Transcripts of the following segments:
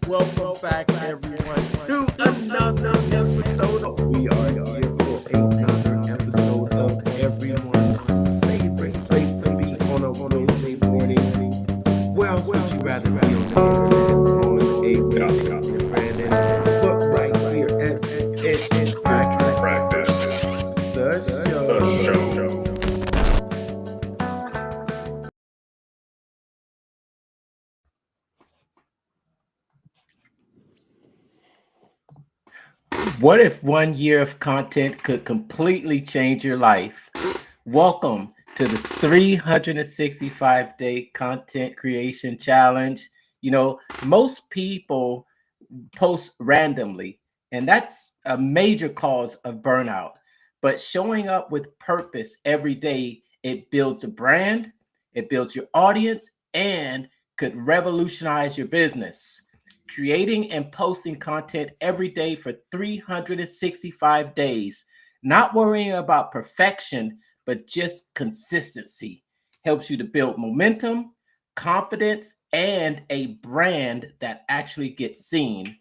Welcome back, everyone, to another episode. We are here for another episode of everyone's favorite place to be on a Wednesday morning. Where else would you rather be on the internet on a Wednesday morning, Brandon? But right here at Practice, the show. What if 1 year of content could completely change your life? Welcome to the 365-day content creation challenge. You know, most people post randomly, and that's a major cause of burnout. But showing up with purpose every day, it builds a brand, it builds your audience, and could revolutionize your business. Creating and posting content every day for 365 days, not worrying about perfection, but just consistency, helps you to build momentum, confidence, and a brand that actually gets seen.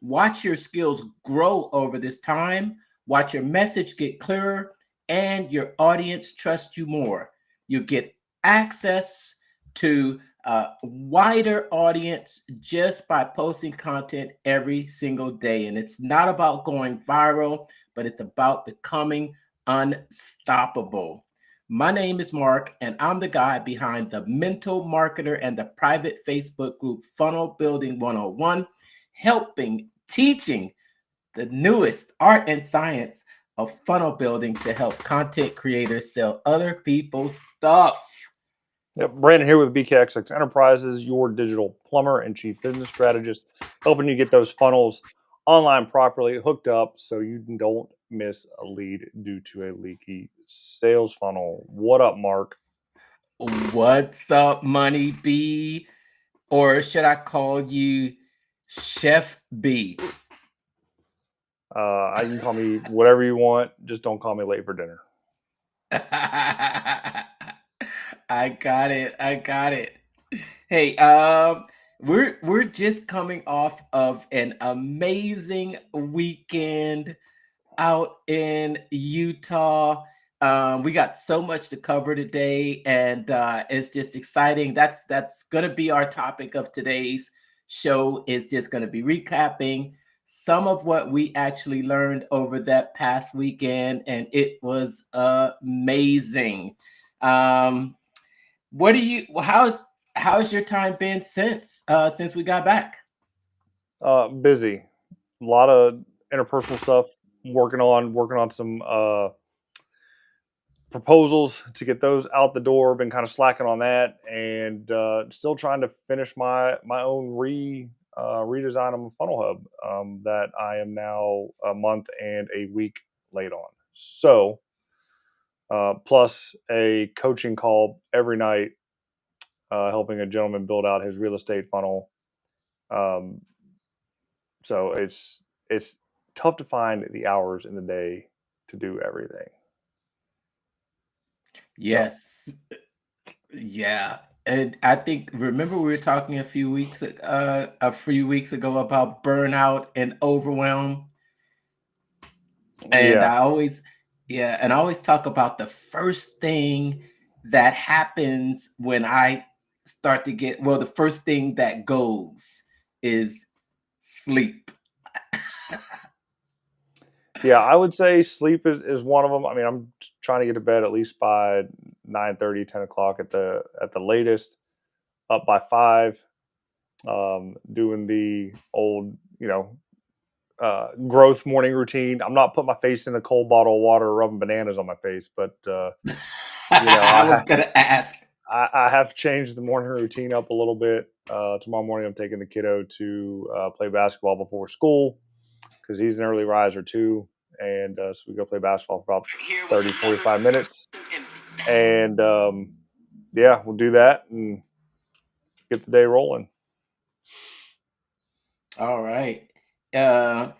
Watch your skills grow over this time. Watch your message get clearer and your audience trust you more. You get access to a wider audience just by posting content every single day. And it's not about going viral, but it's about becoming unstoppable. My name is Mark, and I'm the guy behind the Mental Marketer and the private Facebook group Funnel Building 101, teaching the newest art and science of funnel building to help content creators sell other people's stuff. Yep, Brandon here with BKXX Enterprises, your digital plumber and chief business strategist, helping you get those funnels online properly hooked up so you don't miss a lead due to a leaky sales funnel. What up, Mark? What's up, Money B? Or should I call you Chef B? You can call me whatever you want. Just don't call me late for dinner. I got it. Hey, we're just coming off of an amazing weekend out in Utah. We got so much to cover today, and it's just exciting. That's going to be our topic of today's show. Is just going to be recapping some of what we actually learned over that past weekend, and it was amazing. What do you? How's your time been since we got back? Busy, a lot of interpersonal stuff. Working on some proposals to get those out the door. Been kind of slacking on that, and still trying to finish my own redesign of a funnel hub that I am now a month and a week late on. So plus a coaching call every night, helping a gentleman build out his real estate funnel. Um, so it's tough to find the hours in the day to do everything. Yes. Yeah. And I think remember we were talking a few weeks ago about burnout and overwhelm. And Yeah. I always talk about the first thing that happens when I start to get the first thing that goes is sleep. Yeah, I would say sleep is one of them. I mean, I'm trying to get to bed at least by 9:30, 10 o'clock at the latest. Up by 5, doing the old, growth morning routine. I'm not putting my face in a cold bottle of water or rubbing bananas on my face, but I was gonna ask. I have changed the morning routine up a little bit. Tomorrow morning, I'm taking the kiddo to play basketball before school because he's an early riser too. And so we go play basketball for about 30, 45 minutes. And yeah, we'll do that and get the day rolling. All right. Oh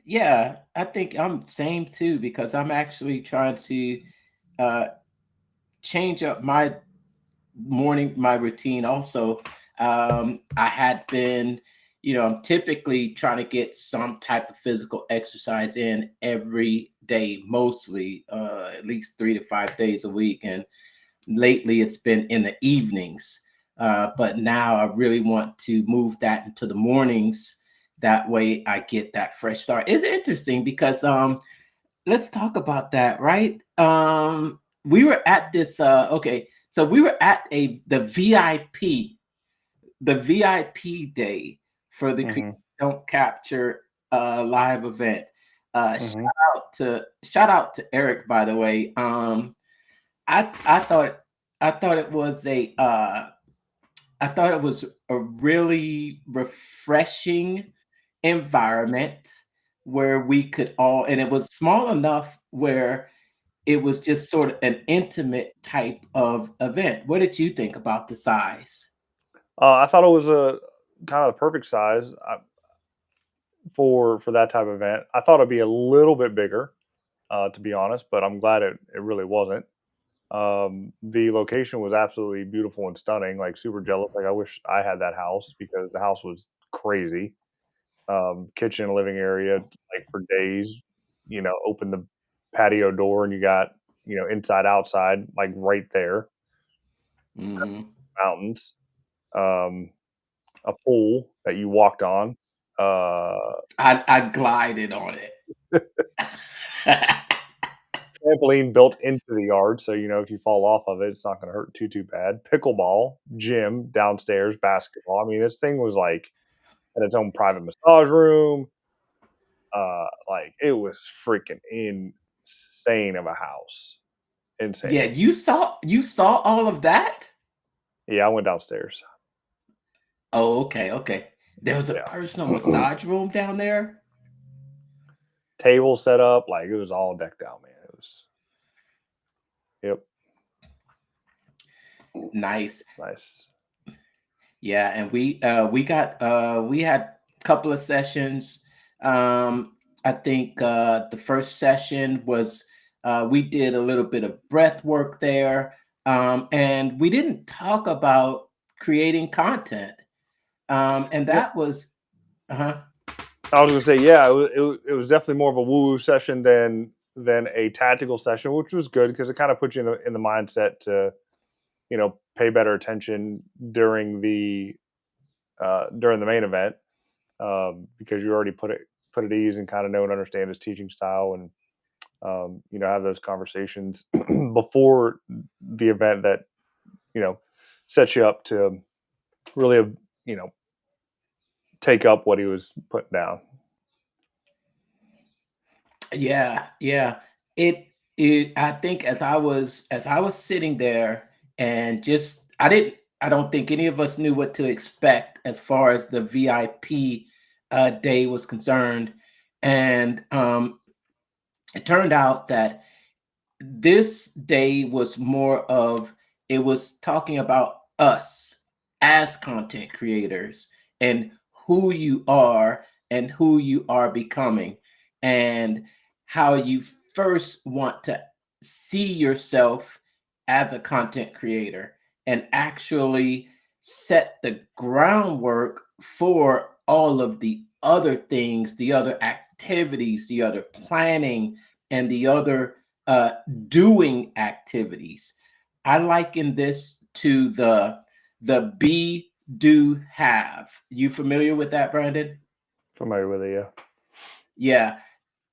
yeah, I think I'm same too because I'm actually trying to uh, change up my routine. Also, I had been I'm typically trying to get some type of physical exercise in every day, mostly at least 3 to 5 days a week. And lately it's been in the evenings. But now I really want to move that into the mornings. That way I get that fresh start. It's interesting because let's talk about that, right? We were at this okay, so we were at the VIP day for the Mm-hmm. Don't Capture live event. Mm-hmm. Shout out to Eric, by the way. I thought it was I thought it was a really refreshing environment where we could all, and it was small enough where it was just sort of an intimate type of event. What did you think about the size? I thought it was a kind of the perfect size for that type of event. I thought it'd be a little bit bigger, to be honest, but I'm glad it really wasn't. The location was absolutely beautiful and stunning. Like super jealous. Like I wish I had that house because the house was crazy. Kitchen, living area, like for days. Open the patio door and you got inside outside like right there. Mhm. Mountains. Um, a pool that you walked on. Uh, I glided on it. Trampoline built into the yard, so if you fall off of it, it's not going to hurt too bad. Pickleball, gym downstairs, basketball. I mean, this thing was like had its own private massage room. Like it was freaking insane of a house. Yeah, Insane. you saw all of that? Yeah, I went downstairs. Oh, okay, okay. There was a Yeah, personal massage room down there? table set up, like it was all decked out, man. It was yep, Nice. nice. Yeah, and we had a couple of sessions. I think the first session was we did a little bit of breath work there, and we didn't talk about creating content, and Yeah, that was uh I was gonna say, yeah, it was definitely more of a woo woo session than a tactical session, which was good because it kind of puts you in the mindset to pay better attention during the main event, because you already put at ease and kind of know and understand his teaching style, and have those conversations before the event that you know sets you up to really take up what he was putting down. Yeah, yeah. It I think as I was sitting there and just I don't think any of us knew what to expect as far as the VIP day was concerned. And it turned out that this day was more of it was talking about us as content creators and who you are and who you are becoming and how you first want to see yourself as a content creator and actually set the groundwork for all of the other things, the other activities, the other planning, and the other uh, doing activities. I liken this to the be, do, have. You familiar with that, Brandon? Familiar with it, yeah.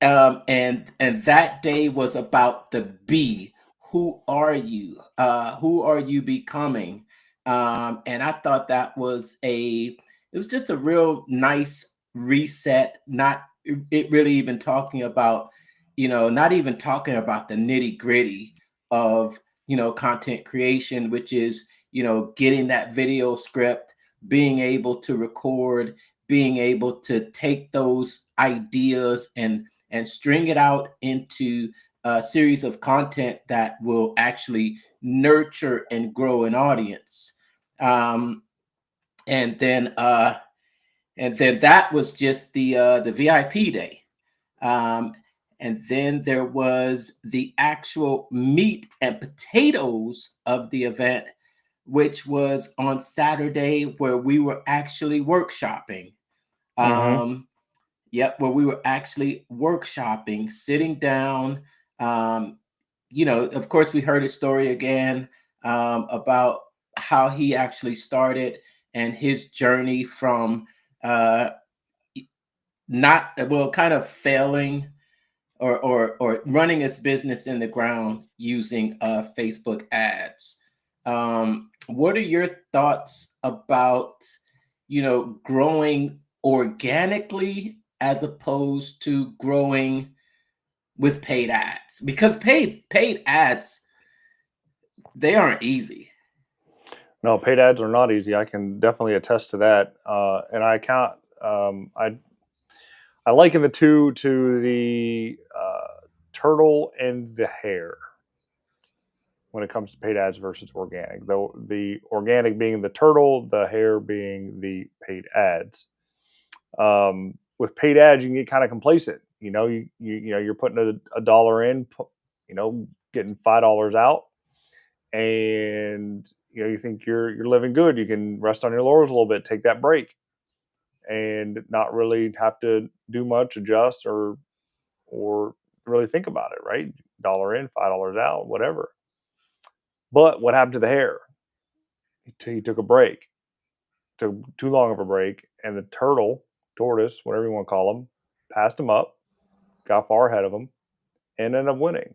Yeah. And that day was about the be. Who are you? Who are you becoming? And I thought that was it was just a real nice reset. Not it really even talking about, not even talking about the nitty gritty of content creation, which is getting that video script, being able to record, being able to take those ideas and string it out into a series of content that will actually nurture and grow an audience. Um, and then that was just the VIP day. Um, and then there was the actual meat and potatoes of the event, which was on Saturday, where we were actually workshopping. Mm-hmm. Yep, where we were actually workshopping, sitting down. Um, of course, we heard his story again about how he actually started and his journey from uh, not well, kind of failing or running his business in the ground using Facebook ads. What are your thoughts about growing organically as opposed to growing with paid ads? Because paid ads, they aren't easy. No, paid ads are not easy. I can definitely attest to that. And I count. I liken the two to the turtle and the hare when it comes to paid ads versus organic. Though the organic being the turtle, the hare being the paid ads. With paid ads, you can get kind of complacent. You're putting a dollar in, getting $5 out, and you think you're living good. You can rest on your laurels a little bit, take that break, and not really have to do much, adjust, or really think about it. Right, dollar in, $5 out, whatever. But what happened to the hare? He took a break, took too long of a break, and the turtle, tortoise, whatever you want to call him, passed him up, got far ahead of him, and ended up winning.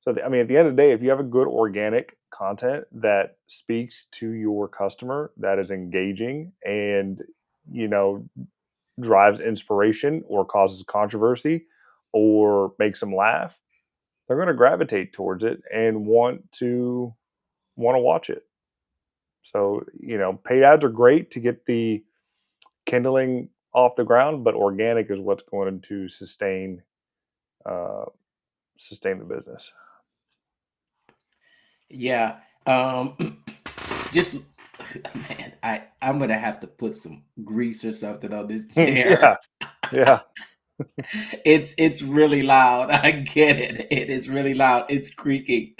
So, I mean, at the end of the day, if you have a good organic content that speaks to your customer, that is engaging and, you know, drives inspiration or causes controversy or makes them laugh, they're going to gravitate towards it and want to watch it. So, paid ads are great to get the kindling off the ground, but organic is what's going to uh, sustain the business. Yeah. Just man, I'm gonna have to put some grease or something on this Yeah, chair. yeah. It's really loud. I get it. It is really loud. It's creaking.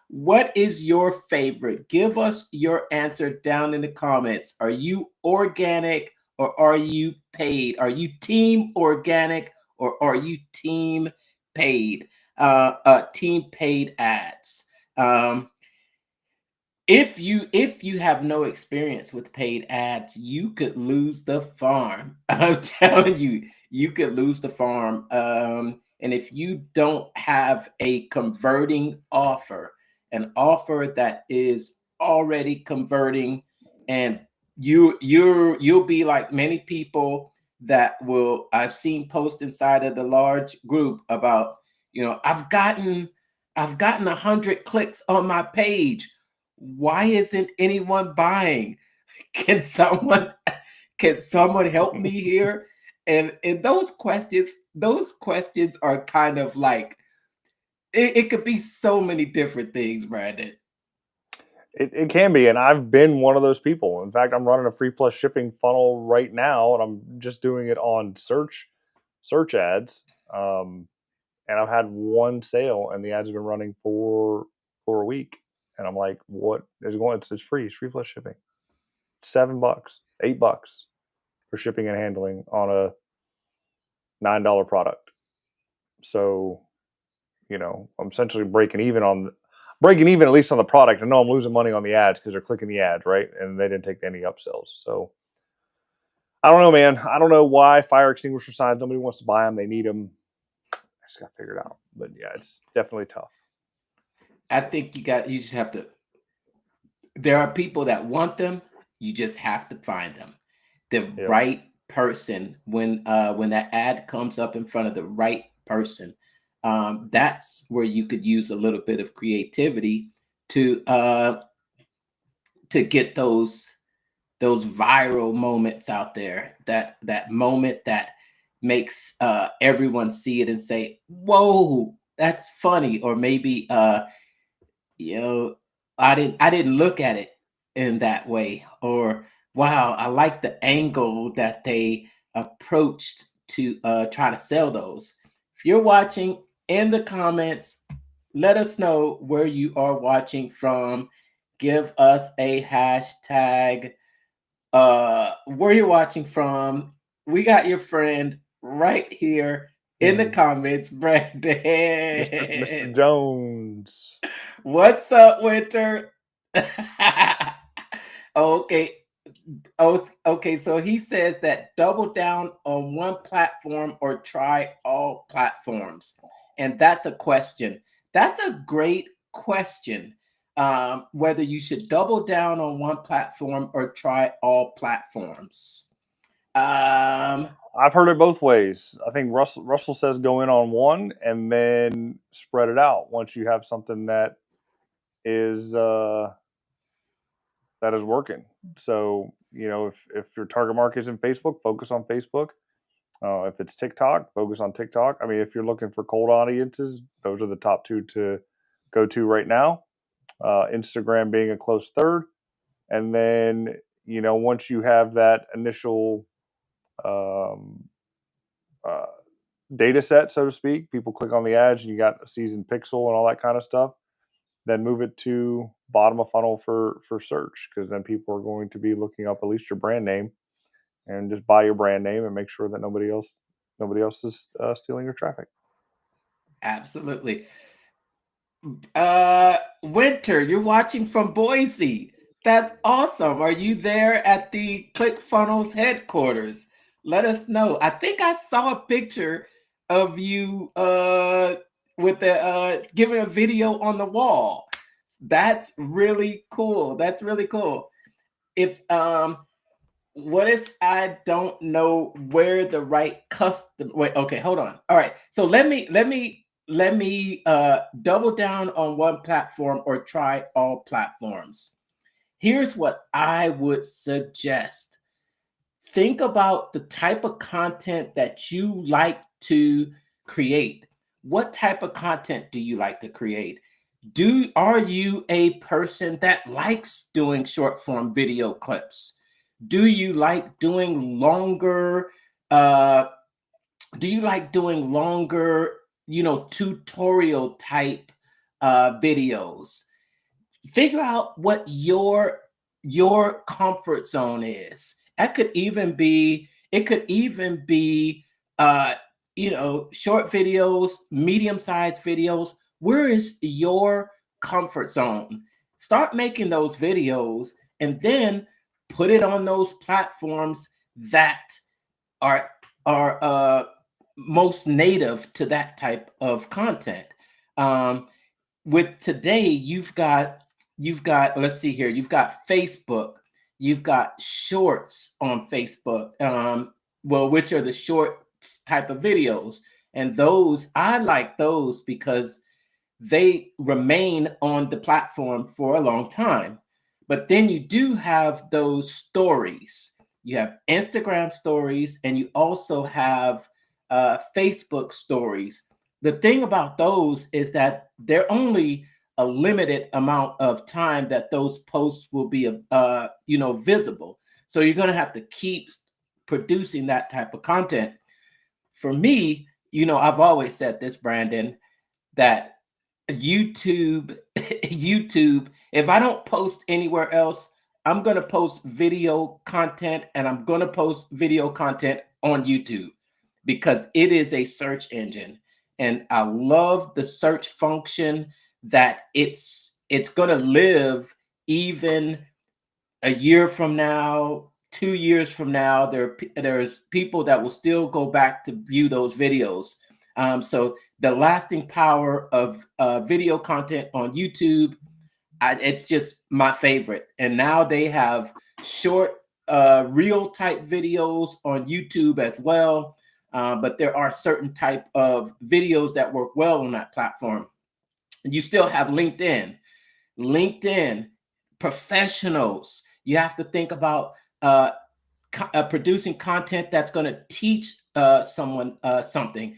What is your favorite? Give us your answer down in the comments. Are you organic or are you paid? Are you team organic or are you team paid? Team paid ads. Um, if you have no experience with paid ads, you could lose the farm. I'm telling you, you could lose the farm. And if you don't have a converting offer, an offer that is already converting, and you'll be like many people that will I've seen post inside of the large group about, I've gotten 100 clicks on my page. Why isn't anyone buying? Can someone can someone help me here? And those questions are kind of like it could be so many different things, Brandon. It can be, and I've been one of those people. In fact, I'm running a free plus shipping funnel right now, and I'm just doing it on search ads. And I've had one sale, and the ads have been running for a week, and I'm like, what is going? It's free. It's free plus shipping. $7, $8 for shipping and handling on a $9 product. So I'm essentially breaking even at least on the product. I know I'm losing money on the ads because they're clicking the ads, right? And they didn't take any upsells. So I don't know, man. I don't know why fire extinguisher signs. Nobody wants to buy them. They need them. I just got to figure it out. But yeah, it's definitely tough. I think you just have to. There are people that want them. You just have to find them. The Yep. right person. When that ad comes up in front of the right person, that's where you could use a little bit of creativity to get those viral moments out there. That moment that makes everyone see it and say, "Whoa, that's funny," or maybe you know, I didn't look at it in that way, or wow, I like the angle that they approached to try to sell those. If you're watching, in the comments, let us know where you are watching from. Give us a hashtag where you're watching from. we got your friend right here in the comments, Brandon. Mr. Jones. What's up, Winter? Okay. Oh, okay. So he says that double down on one platform or try all platforms. And that's a question. That's a great question. Whether you should double down on one platform or try all platforms. I've heard it both ways. I think Russell says go in on one and then spread it out once you have something that is working. So, if your target market is in Facebook, focus on Facebook. If it's TikTok, focus on TikTok. I mean, if you're looking for cold audiences, those are the top two to go to right now. Instagram being a close third. And then, once you have that initial data set, so to speak, people click on the ads and you got a seasoned pixel and all that kind of stuff, then move it to bottom of funnel for search, because then people are going to be looking up at least your brand name, and just buy your brand name and make sure that nobody else is stealing your traffic. Absolutely. Winter, you're watching from Boise. That's awesome. Are you there at the ClickFunnels headquarters? Let us know. I think I saw a picture of you with the giving a video on the wall. That's really cool. That's really cool. If what if I don't know where the right custom wait, okay, hold on. All right. So let me double down on one platform or try all platforms. Here's what I would suggest. Think about the type of content that you like to create. What type of content do you like to create? Are you a person that likes doing short form video clips? Do you like doing longer tutorial type videos? Figure out what your comfort zone is. It could even be short videos, medium-sized videos. Where is your comfort zone? Start making those videos and then put it on those platforms that are most native to that type of content. With today, you've got let's see here, you've got Facebook, you've got shorts on Facebook, which are the short type of videos, and those I like those because they remain on the platform for a long time. But then you do have those stories. You have Instagram stories, and you also have Facebook stories. The thing about those is that they're only a limited amount of time that those posts will be, visible. So you're going to have to keep producing that type of content. For me, I've always said this, Brandon, that YouTube, if I don't post anywhere else, I'm going to post video content, and I'm going to post video content on YouTube because it is a search engine. And I love the search function that it's going to live even a year from now, 2 years from now. There's people that will still go back to view those videos. So the lasting power of video content on YouTube, it's just my favorite. And now they have short, reel type videos on YouTube as well. But there are certain type of videos that work well on that platform. You still have LinkedIn professionals. You have to think about producing content that's going to teach someone something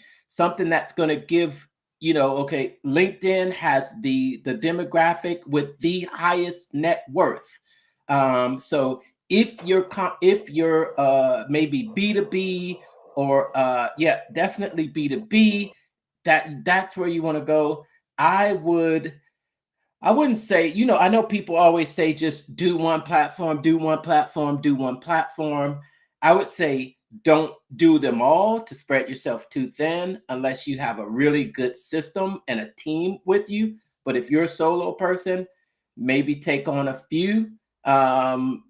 that's going to give, LinkedIn has the demographic with the highest net worth. So if you're maybe B2B or definitely B2B, that's where you want to go. I wouldn't say, I know people always say just do one platform. I would say Don't do them all to spread yourself too thin unless you have a really good system and a team with you. But if you're a solo person, maybe take on a few, and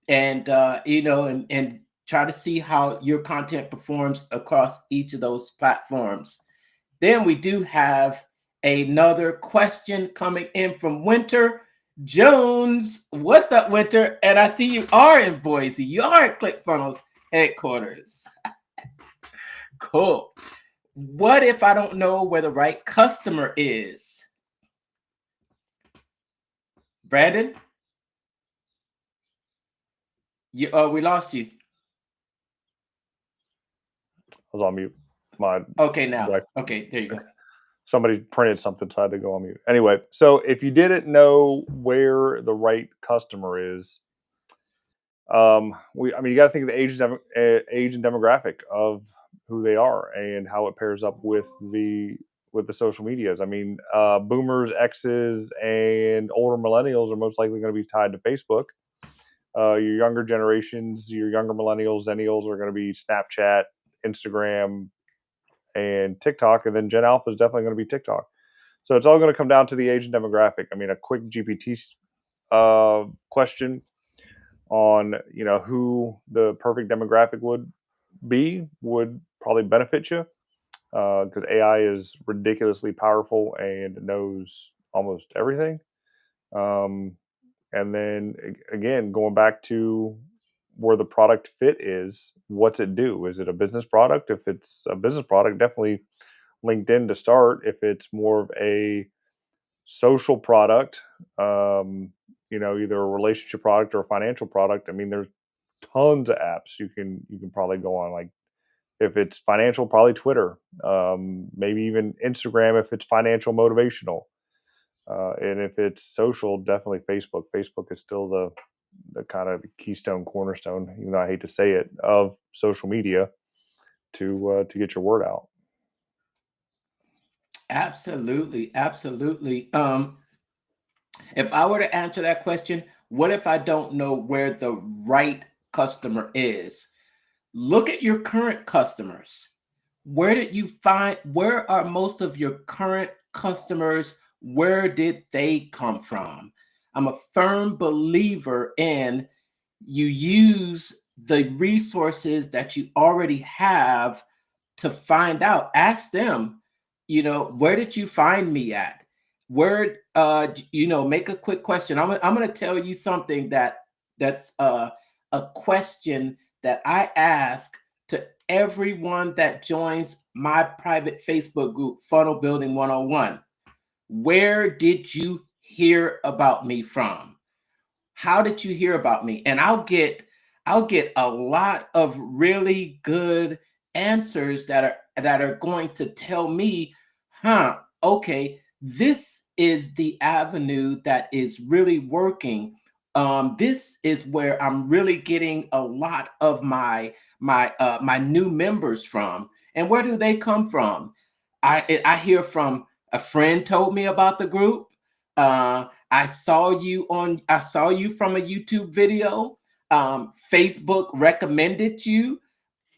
and try to see how your content performs across each of those platforms. Then we do have another question coming in from Winter Jones. What's up, Winter? And I see you are in Boise. You are at ClickFunnels headquarters. Cool. What if I don't know where the right customer is? Brandon? We lost you. I was on mute. Okay, now. Okay, there you go. Somebody printed something, so I had to go on mute. Anyway, so if you didn't know where the right customer is, you got to think of the age and demographic of who they are and how it pairs up with the social medias. I mean, boomers, X's, and older millennials are most likely going to be tied to Facebook. Your younger generations, your younger millennials, zennials are going to be Snapchat, Instagram, and TikTok, and then Gen Alpha is definitely going to be TikTok. So it's all going to come down to the age and demographic. I mean, a quick GPT question on who the perfect demographic would probably benefit you, because AI is ridiculously powerful and knows almost everything. And then again, going back to where the product fit is, what's it do? Is it a business product? If it's a business product, definitely LinkedIn to start. If it's more of a social product, either a relationship product or a financial product, I mean, there's tons of apps you can probably go on. Like if it's financial, probably Twitter, maybe even Instagram if it's financial motivational. And if it's social, definitely Facebook. Facebook is still the kind of keystone cornerstone, even though I hate to say it, of social media to get your word out. Absolutely, absolutely. If I were to answer that question, what if I don't know where the right customer is? Look at your current customers. Where are most of your current customers? Where did they come from? I'm a firm believer in you use the resources that you already have to find out. Ask them, where did you find me at? Where, make a quick question. I'm going to tell you something that's a question that I ask to everyone that joins my private Facebook group, Funnel Building 101. Where did you hear about me from? How did you hear about me? And I'll get a lot of really good answers that are going to tell me, okay, this is the avenue that is really working. This is where I'm really getting a lot of my new members from. And where do they come from? I hear from a friend told me about the group. I saw you from a YouTube video. Facebook recommended you.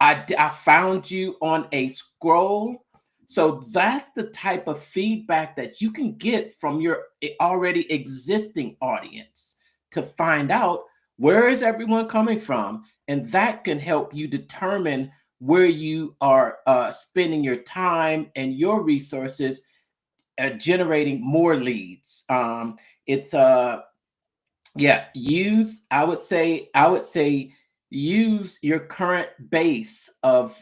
I found you on a scroll. So that's the type of feedback that you can get from your already existing audience to find out where is everyone coming from. And that can help you determine where you are spending your time and your resources generating more leads. It's I would say use your current base of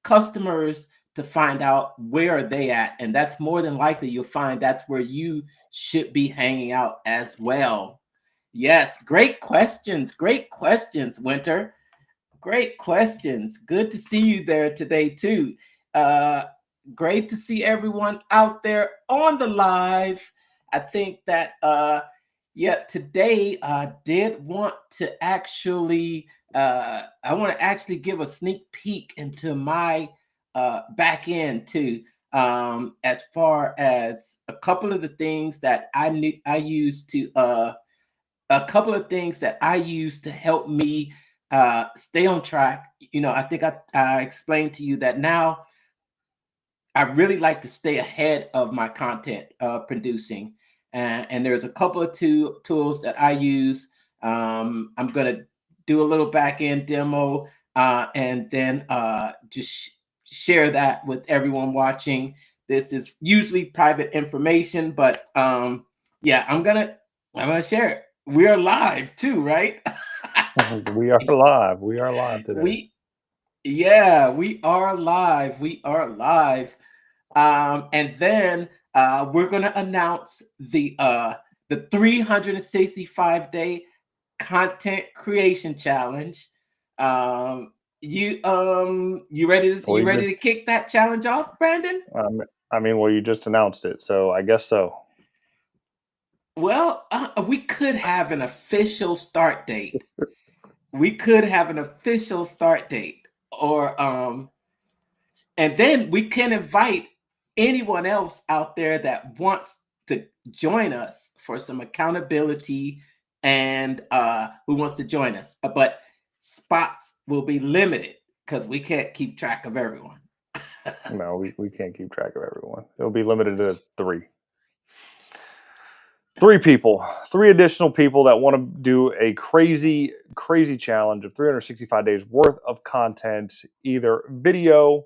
customers to find out where are they at, and that's more than likely you'll find that's where you should be hanging out as well. Yes, great questions, Winter. Great questions. Good to see you there today too. Great to see everyone out there on the live. I think that today I did want to actually give a sneak peek into my back end too, as far as a couple of the things that I use to help me stay on track. I think I explained to you that now I really like to stay ahead of my content producing. And there's a couple of tools that I use. I'm going to do a little back end demo and then just share that with everyone watching. This is usually private information, but yeah, I'm gonna share it. We are live too, right? We are live. We are live today. We are live. We are live. And then we're gonna announce the 365-day content creation challenge. You ready to kick that challenge off, Brandon? Well, you just announced it, so I guess so. Well, we could have an official start date. We could have an official start date, or and then we can invite anyone else out there that wants to join us for some accountability and who wants to join us. But spots will be limited because we can't keep track of everyone. No, we can't keep track of everyone. It'll be limited to three. Three additional people that want to do a crazy challenge of 365 days worth of content, either video,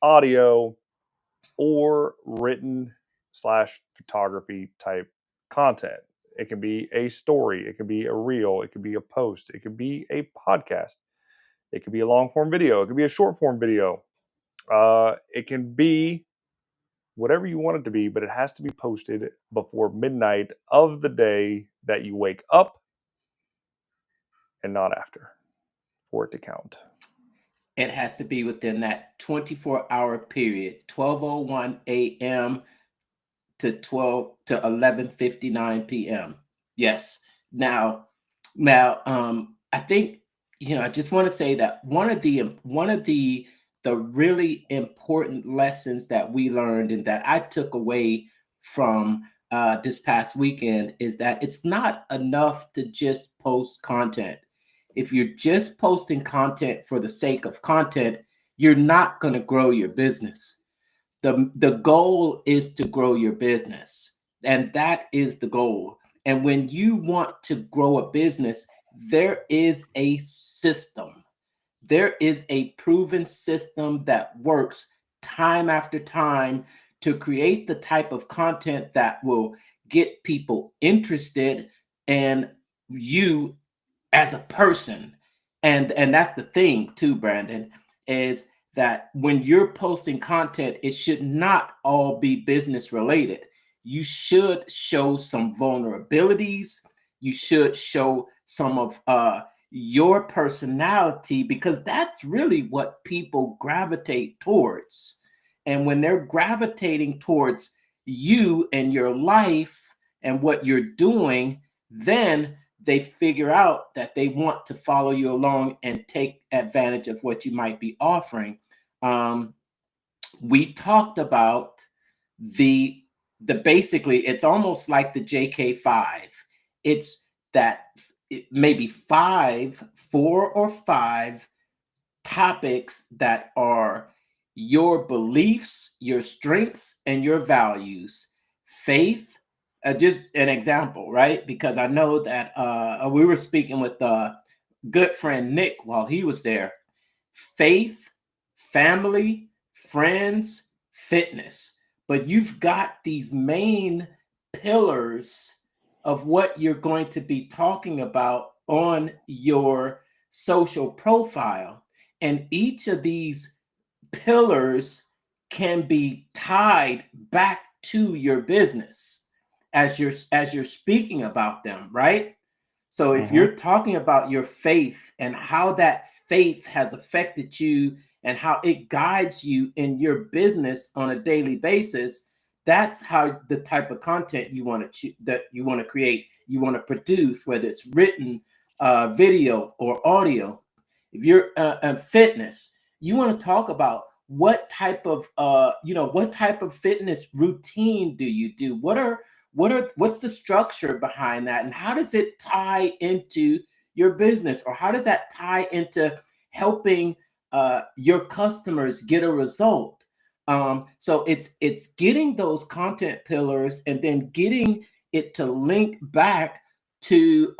audio, or written / photography type content. It can be a story, it can be a reel, it can be a post, it can be a podcast, it can be a long form video, it can be a short form video. It can be whatever you want it to be, but it has to be posted before midnight of the day that you wake up and not after for it to count. It has to be within that 24-hour period, 12:01 a.m. to 11:59 p.m. Yes. Now, I think I just want to say that one of the really important lessons that we learned and that I took away from this past weekend is that it's not enough to just post content. If you're just posting content for the sake of content, you're not going to grow your business. The goal is to grow your business, and that is the goal. And when you want to grow a business, there is a system. There is a proven system that works time after time to create the type of content that will get people interested in you as a person. And that's the thing too, Brandon, is that when you're posting content, it should not all be business related. You should show some vulnerabilities. You should show some of your personality, because that's really what people gravitate towards. And when they're gravitating towards you and your life and what you're doing, then they figure out that they want to follow you along and take advantage of what you might be offering. We talked about the basically, it's almost like the JK5. It's that maybe 4 or 5 topics that are your beliefs, your strengths, and your values. Faith, just an example, right? Because I know that we were speaking with good friend Nick while he was there. Faith, family, friends, fitness. But you've got these main pillars of what you're going to be talking about on your social profile. And each of these pillars can be tied back to your business as you're speaking about them, right? So if you're talking about your faith and how that faith has affected you and how it guides you in your business on a daily basis, that's how the type of content you want to create, you want to produce, whether it's written, video, or audio. If you're fitness, you want to talk about what type of fitness routine do you do? What's the structure behind that, and how does it tie into your business, or how does that tie into helping your customers get a result? So it's getting those content pillars and then getting it to link back to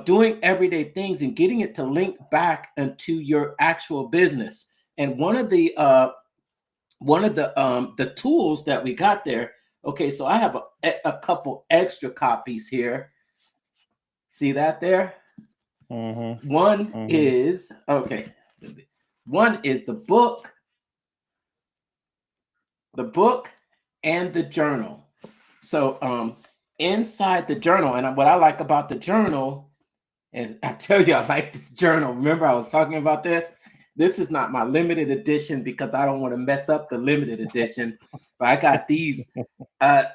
doing everyday things and getting it to link back into your actual business. And one of the tools that we got there. Okay, so I have a couple extra copies here. See that there? One is okay. One is the book and the journal. So inside the journal, and what I like about the journal, and I tell you I like this journal. Remember I was talking about this? This is not my limited edition because I don't want to mess up the limited edition. So I got these.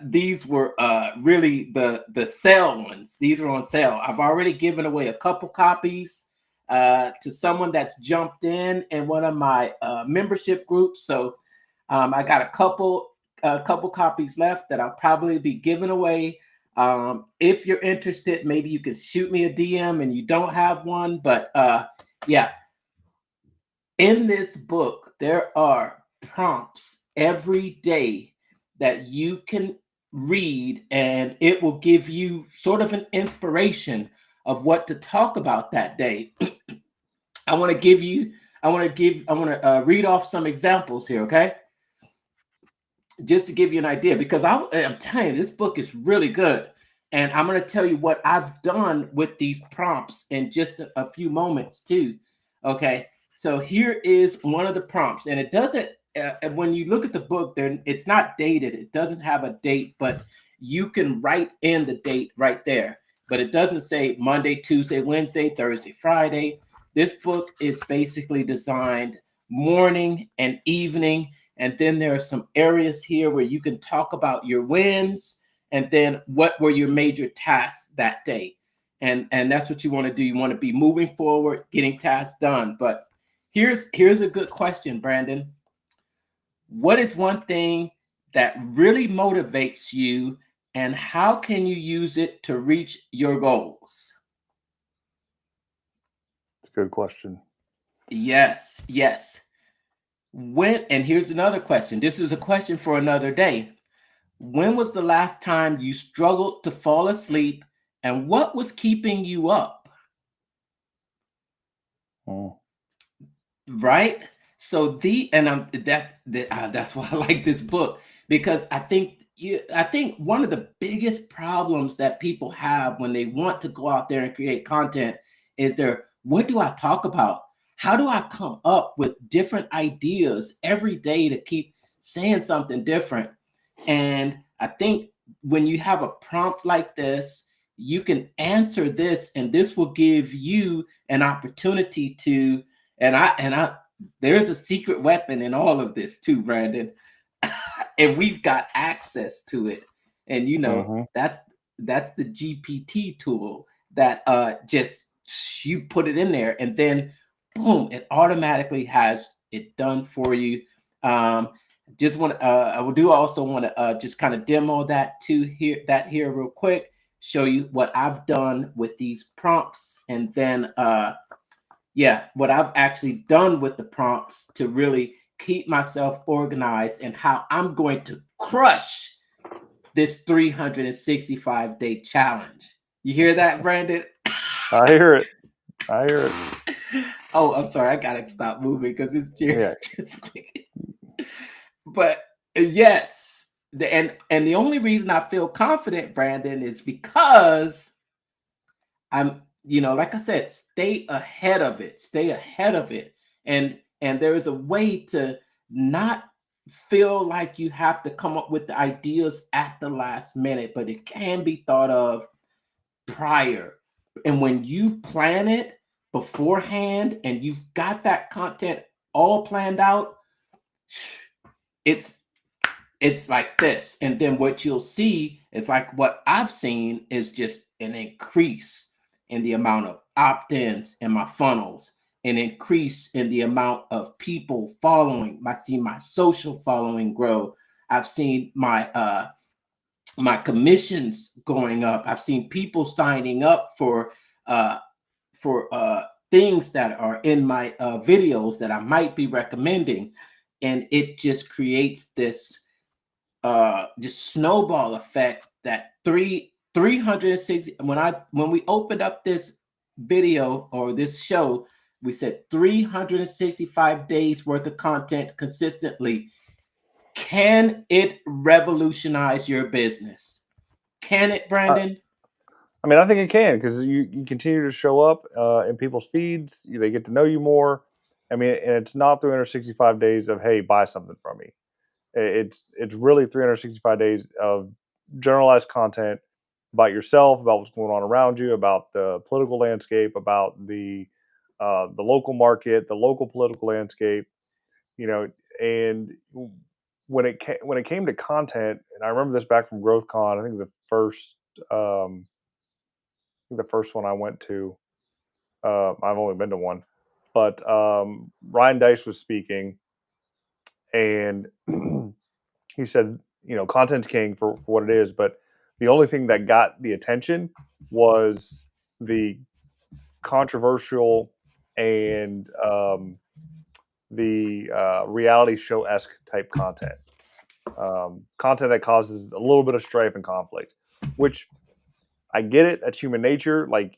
These were really the sale ones. These were on sale. I've already given away a couple copies to someone that's jumped in one of my membership groups. So I got a couple copies left that I'll probably be giving away. If you're interested, maybe you can shoot me a DM and you don't have one. But yeah, in this book, there are prompts every day that you can read, and it will give you sort of an inspiration of what to talk about that day. I want to read off some examples here, okay? Just to give you an idea, because I'm telling you, this book is really good. And I'm going to tell you what I've done with these prompts in just a few moments too. Okay. So here is one of the prompts, and it doesn't, when you look at the book there, it's not dated. It doesn't have a date, but you can write in the date right there, but it doesn't say Monday, Tuesday, Wednesday, Thursday, Friday. This book is basically designed morning and evening. And then there are some areas here where you can talk about your wins and then what were your major tasks that day. And that's what you want to do. You want to be moving forward, getting tasks done. But here's a good question, Brandon. What is one thing that really motivates you, and how can you use it to reach your goals? It's a good question. Yes. And here's another question. This is a question for another day. When was the last time you struggled to fall asleep, and what was keeping you up? Right? So that's why I like this book, because I think one of the biggest problems that people have when they want to go out there and create content is what do I talk about? How do I come up with different ideas every day to keep saying something different? And I think when you have a prompt like this, you can answer this, and this will give you an opportunity to, there's a secret weapon in all of this too, Brandon. And we've got access to it. And that's the GPT tool that just you put it in there, and then boom, it automatically has it done for you. I do also want to just kind of demo that here real quick, show you what I've done with these prompts, and then what I've actually done with the prompts to really keep myself organized, and how I'm going to crush this 365-day challenge. You hear that, Brandon? I hear it. Oh, I'm sorry. I gotta stop moving because this chair is just like... But yes, and the only reason I feel confident, Brandon, is because I'm, like I said, stay ahead of it. And there is a way to not feel like you have to come up with the ideas at the last minute, but it can be thought of prior. And when you plan it beforehand and you've got that content all planned out, it's like this. And then what you'll see is, like what I've seen, is just an increase in the amount of opt-ins in my funnels, an increase in the amount of people following. I've seen my social following grow. I've seen my my commissions going up. I've seen people signing up for for things that are in my videos that I might be recommending, and it just creates this just snowball effect that 360. When we opened up this video or this show, we said 365 days worth of content consistently. Can it revolutionize your business? Can it, Brandon? I mean, I think it can, because you continue to show up in people's feeds. They get to know you more. I mean, and it's not 365 days of, hey, buy something from me. It's really 365 days of generalized content about yourself, about what's going on around you, about the political landscape, about the local market, the local political landscape. You know, and when it came to content, and I remember this back from GrowthCon. I think um, the first one I went to. I've only been to one, but Ryan Dice was speaking, and he said, content's king for what it is, but the only thing that got the attention was the controversial and the reality show esque type content, content that causes a little bit of strife and conflict, which I get it. That's human nature. Like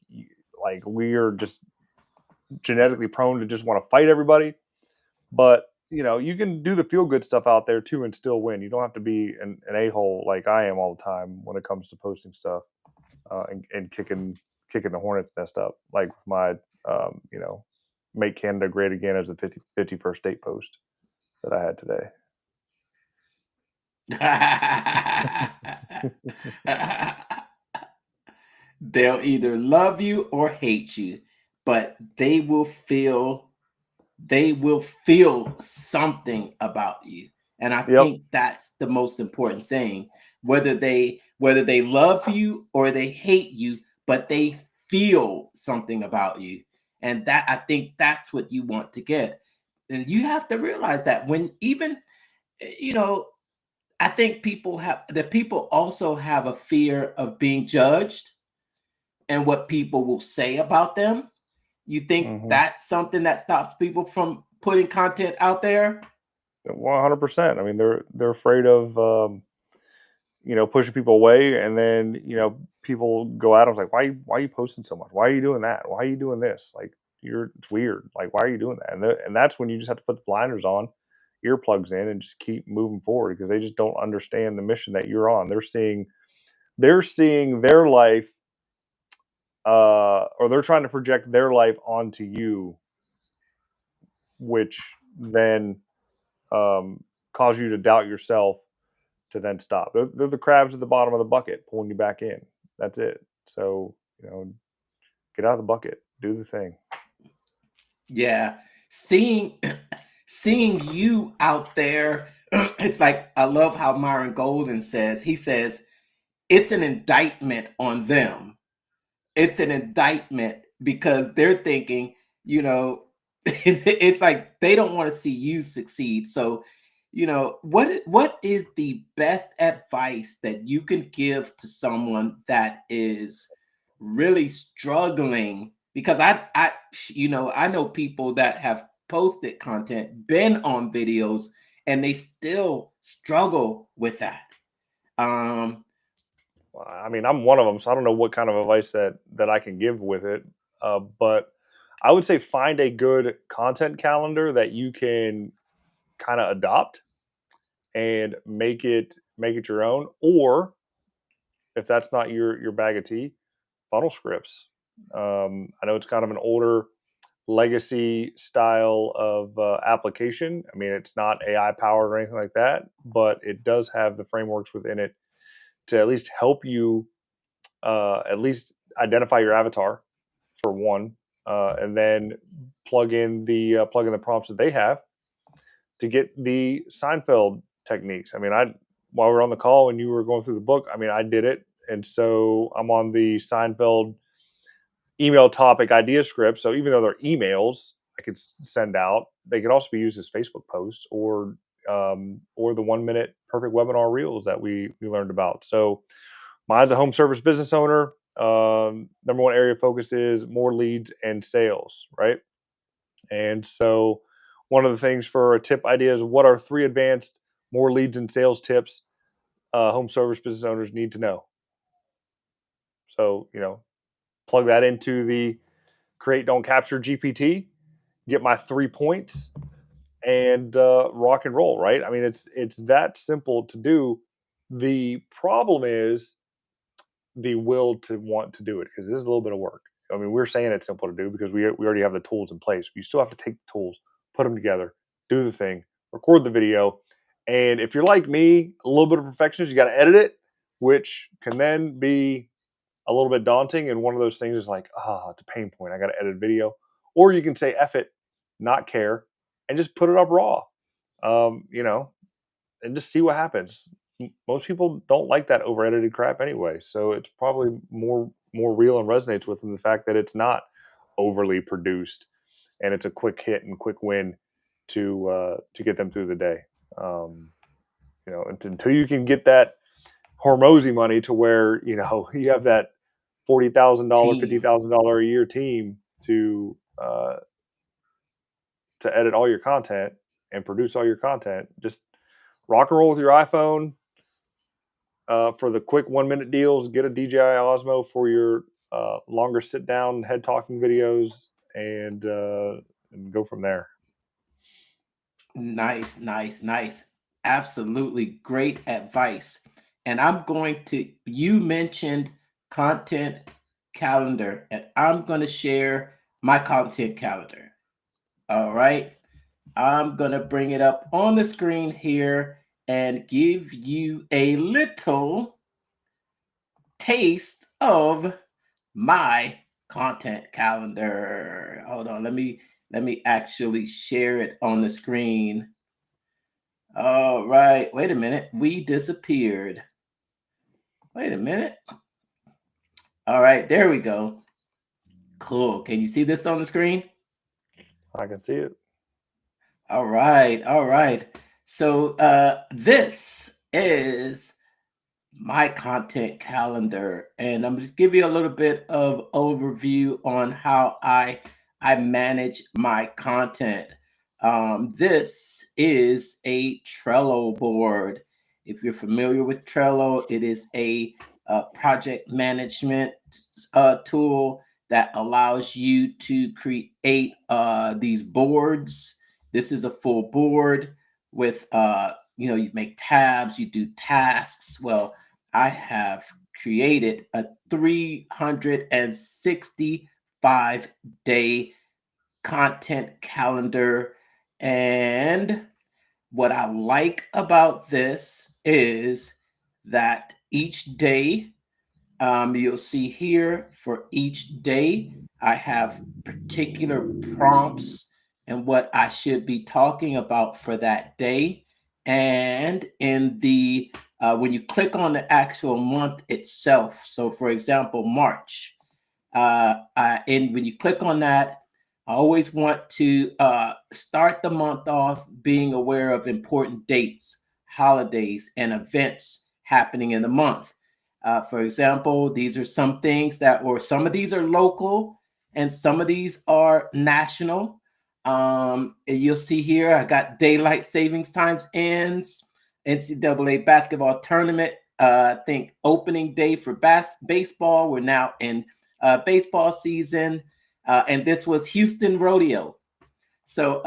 we are just genetically prone to just want to fight everybody. But you can do the feel good stuff out there too and still win. You don't have to be an a hole like I am all the time when it comes to posting stuff and kicking the hornet's nest up. Like my make Canada great again as a 51st state post that I had today. They'll either love you or hate you, but they will feel something about you. And I think that's the most important thing. Whether they love you or they hate you, but they feel something about you. And that, I think that's what you want to get. And you have to realize that when even, I think people also have a fear of being judged and what people will say about them. You think that's something that stops people from putting content out there? 100%. I mean, they're afraid of pushing people away, and then people go at them like, why are you posting so much? Why are you doing that? Why are you doing this? Like, it's weird. Like, why are you doing that? And that's when you just have to put the blinders on, earplugs in, and just keep moving forward, because they just don't understand the mission that you're on. They're seeing their life, or they're trying to project their life onto you, which then cause you to doubt yourself, to then stop. They're the crabs at the bottom of the bucket pulling you back in. That's it. So, get out of the bucket, do the thing. Yeah. Seeing you out there, it's like, I love how Myron Golden says, he says, it's an indictment on them. It's an indictment because they're thinking, it's like they don't want to see you succeed. So, what is the best advice that you can give to someone that is really struggling? Because I know people that have posted content, been on videos, and they still struggle with that. I mean, I'm one of them, so I don't know what kind of advice that I can give with it. But I would say find a good content calendar that you can kind of adopt and make it your own. Or if that's not your bag of tea, funnel scripts. I know it's kind of an older legacy style of application. I mean, it's not AI powered or anything like that, but it does have the frameworks within it to at least help you at least identify your avatar, for one, and then plug in the prompts that they have to get the Seinfeld techniques. I mean, while we were on the call and you were going through the book, I mean, I did it, and so I'm on the Seinfeld email topic idea script. So even though they're emails I could send out, they could also be used as Facebook posts, or the 1 minute perfect webinar reels that we learned about. So mine's a home service business owner. Number one area of focus is more leads and sales, right? And so one of the things for a tip idea is, what are 3 advanced more leads and sales tips home service business owners need to know? So, plug that into the create, don't capture GPT, get my 3 points, and rock and roll, right? I mean, it's that simple to do. The problem is the will to want to do it, because this is a little bit of work. I mean, we're saying it's simple to do because we already have the tools in place. You still have to take the tools, put them together, do the thing, record the video. And if you're like me, a little bit of perfectionist, you got to edit it, which can then be a little bit daunting. And one of those things is like, it's a pain point. I got to edit video. Or you can say, F it, not care, and just put it up raw, and just see what happens. Most people don't like that over edited crap anyway. So it's probably more real and resonates with them, the fact that it's not overly produced and it's a quick hit and quick win to get them through the day. Until you can get that Hormozy money to where you have that $40,000, $50,000 a year team to edit all your content and produce all your content. Just rock and roll with your iPhone for the quick 1-minute deals. Get a DJI Osmo for your longer sit down head talking videos, and go from there. Nice. Absolutely great advice. And you mentioned content calendar, and I'm going to share my content calendar. All right. I'm going to bring it up on the screen here and give you a little taste of my content calendar. Hold on. Let me actually share it on the screen. All right. Wait a minute. We disappeared. Wait a minute. All right. There we go. Cool. Can you see this on the screen? I can see it. All right. So this is my content calendar, and I'm just give you a little bit of overview on how I manage my content. This is a Trello board. If you're familiar with Trello, it is a project management tool that allows you to create these boards. This is a full board with you make tabs, you do tasks. Well, I have created a 365-day content calendar. And what I like about this is that each day, you'll see here for each day, I have particular prompts and what I should be talking about for that day. And in the when you click on the actual month itself, so for example, March, and when you click on that, I always want to start the month off being aware of important dates, holidays, and events happening in the month. For example, these are some things some of these are local and some of these are national. You'll see here, I got daylight savings times ends, NCAA basketball tournament. I think opening day for baseball. We're now in baseball season. And this was Houston Rodeo. So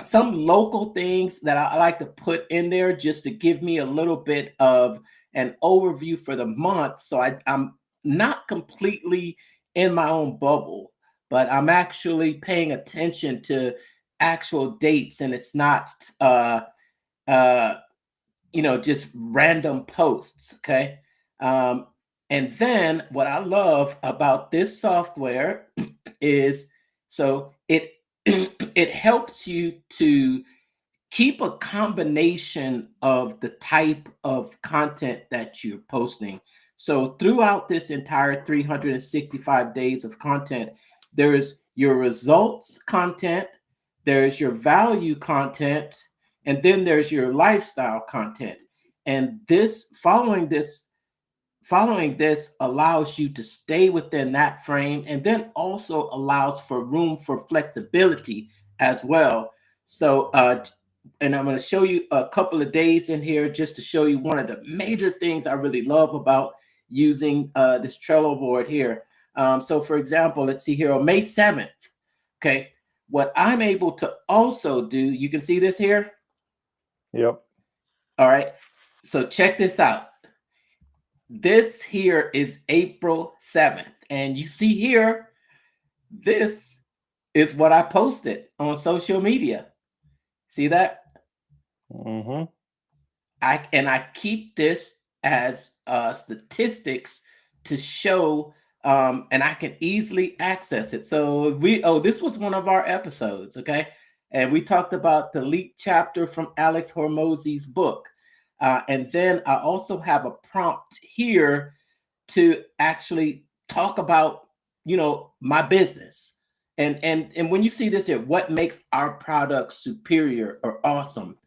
some local things that I like to put in there just to give me a little bit of an overview for the month. So I'm not completely in my own bubble, but I'm actually paying attention to actual dates, and it's not just random posts. Okay. And then what I love about this software is so it it helps you to keep a combination of the type of content that you're posting. So throughout this entire 365 days of content, there's your results content, there's your value content, and then there's your lifestyle content. And following this following this allows you to stay within that frame, and then also allows for room for flexibility as well. So, and I'm going to show you a couple of days in here just to show you one of the major things I really love about using this Trello board here. So, for example, let's see here on May 7th. Okay, what I'm able to also do, you can see this here. Yep. All right. So check this out. This here is April 7th. And you see here, this is what I posted on social media. See that? Mm-hmm. I keep this as statistics to show, and I can easily access it. So this was one of our episodes, okay? And we talked about the leaked chapter from Alex Hormozy's book. And then I also have a prompt here to actually talk about, my business. And when you see this here, what makes our product superior or awesome?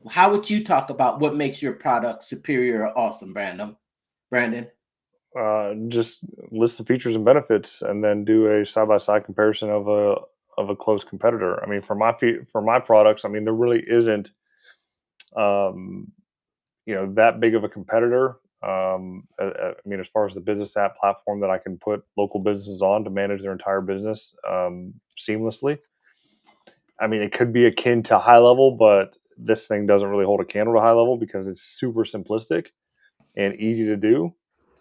How would you talk about what makes your product superior or awesome, Brandon? Just list the features and benefits, and then do a side by side comparison of a close competitor. I mean, for my products, I mean, there really isn't, that big of a competitor. I mean, as far as the business app platform that I can put local businesses on to manage their entire business seamlessly. I mean, it could be akin to high level, but this thing doesn't really hold a candle to high level because it's super simplistic and easy to do.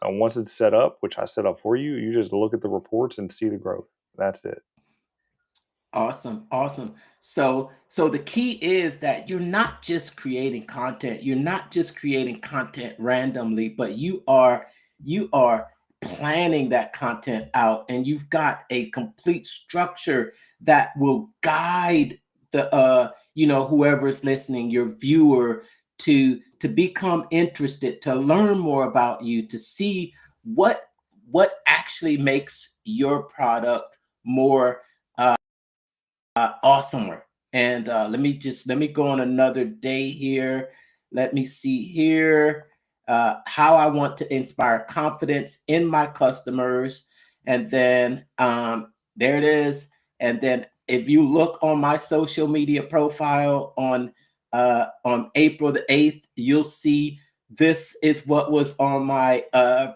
Once it's set up, which I set up for you, you just look at the reports and see the growth. That's it. Awesome. So the key is that you're not just creating content. You're not just creating content randomly, but you are planning that content out, and you've got a complete structure that will guide the whoever is listening, your viewer, to become interested, to learn more about you, to see what actually makes your product more awesomer. And let me go on another day here. Let me see here how I want to inspire confidence in my customers. And then there it is. And then if you look on my social media profile on April the 8th, you'll see this is what was on my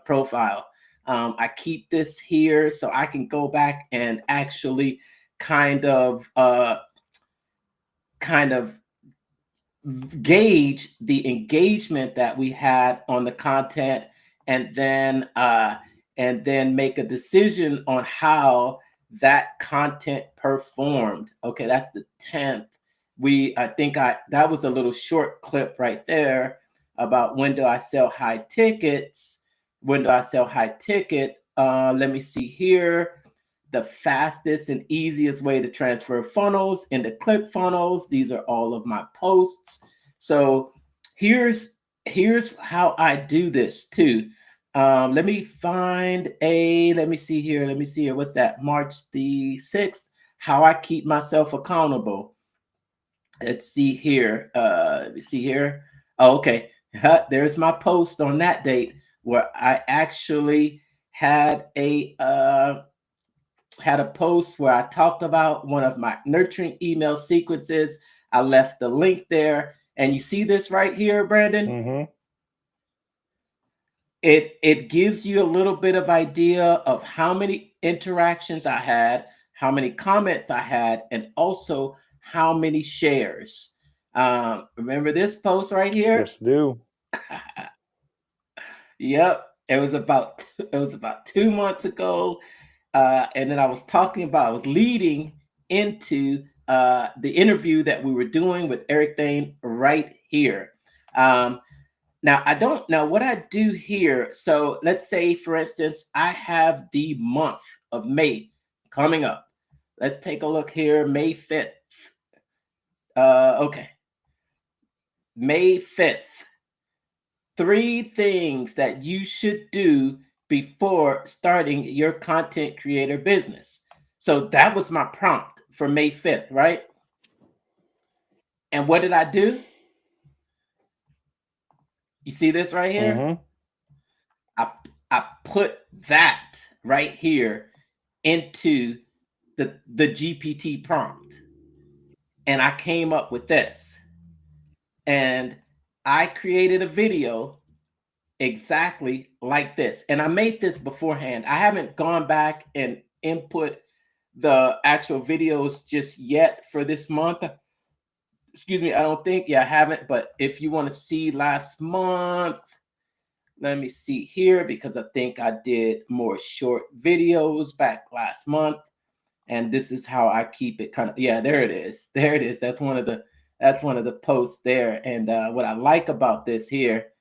profile. I keep this here so I can go back and actually kind of gauge the engagement that we had on the content, and then make a decision on how that content performed. Okay, that's the 10th. That was a little short clip right there about when do I sell high tickets. When do I sell high ticket? Let me see here. The fastest and easiest way to transfer funnels into click funnels. These are all of my posts. So here's how I do this too. Let me see here. What's that? March the 6th. How I keep myself accountable. Let's see here. Let me see here. Oh, okay. There's my post on that date where I actually had a post where I talked about one of my nurturing email sequences. I left the link there. And you see this right here, Brandon? Mm-hmm. It gives you a little bit of idea of how many interactions I had, how many comments I had, and also how many shares. Remember this post right here? Yes, do. Yep. It was about 2 months ago. And then I was leading into the interview that we were doing with Eric Dane right here. Now what I do here. So let's say, for instance, I have the month of May coming up. Let's take a look here. May 5th. Okay. May 5th. 3 things that you should do before starting your content creator business. So that was my prompt for May 5th, right? And what did I do? You see this right here? Mm-hmm. I put that right here into the GPT prompt, and I came up with this. And I created a video exactly like this. And I made this beforehand. I haven't gone back and input the actual videos just yet for this month. Excuse me, I don't think. Yeah, I haven't. But if you want to see last month, let me see here, because I think I did more short videos back last month. And this is how I keep it kind of, yeah, there it is. There it is. That's one of the posts there. And what I like about this here,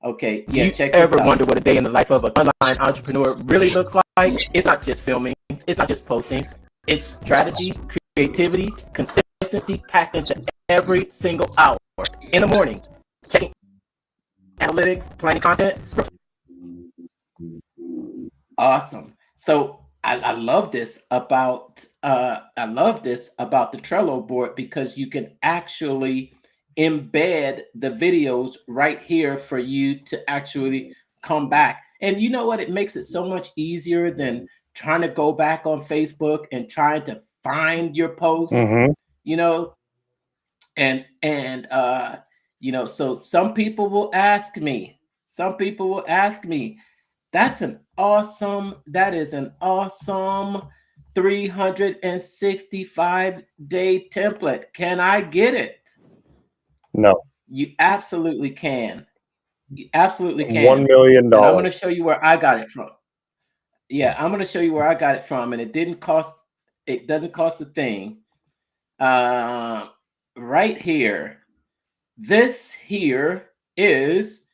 okay, yeah, check this out. Do you ever wonder what a day in the life of an online entrepreneur really looks like? It's not just filming, it's not just posting, it's strategy, creativity, consistency packed into every single hour. In the morning, checking analytics, planning content. Awesome. So I love this about the Trello board, because you can actually embed the videos right here for you to actually come back. And you know what? It makes it so much easier than trying to go back on Facebook and trying to find your post, you know, and so some people will ask me, that is an awesome 365-day template. Can I get it? No. You absolutely can. You absolutely can. $1 million. And I'm going to show you where I got it from. Yeah, I'm going to show you where I got it from, and it doesn't cost a thing. Right here. This here is